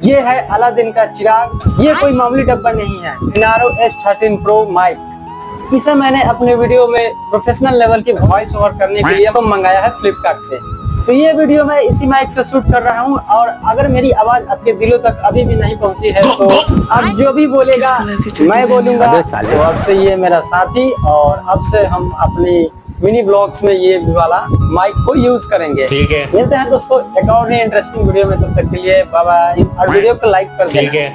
ये है अलादीन का चिराग। ये कोई मामूली डब्बा नहीं है। Inaro S13 Pro mic. इसे मैंने अपने वीडियो में प्रोफेशनल लेवल की वॉइस ओवर करने के लिए मंगाया है फ्लिपकार्ट से। तो ये वीडियो मैं इसी माइक से शूट कर रहा हूँ और अगर मेरी आवाज आपके दिलों तक अभी भी नहीं पहुँची है तो अब जो भी बोलेगा मैं बोलूंगा। तो अब से ये मेरा साथी और अब से हम अपनी मिनी ब्लॉग्स में ये वाला माइक को यूज करेंगे। ठीक है, मिलते हैं दोस्तों एक और नई इंटरेस्टिंग वीडियो में। तब तक के लिए बाय बाय और वीडियो को लाइक कर देना।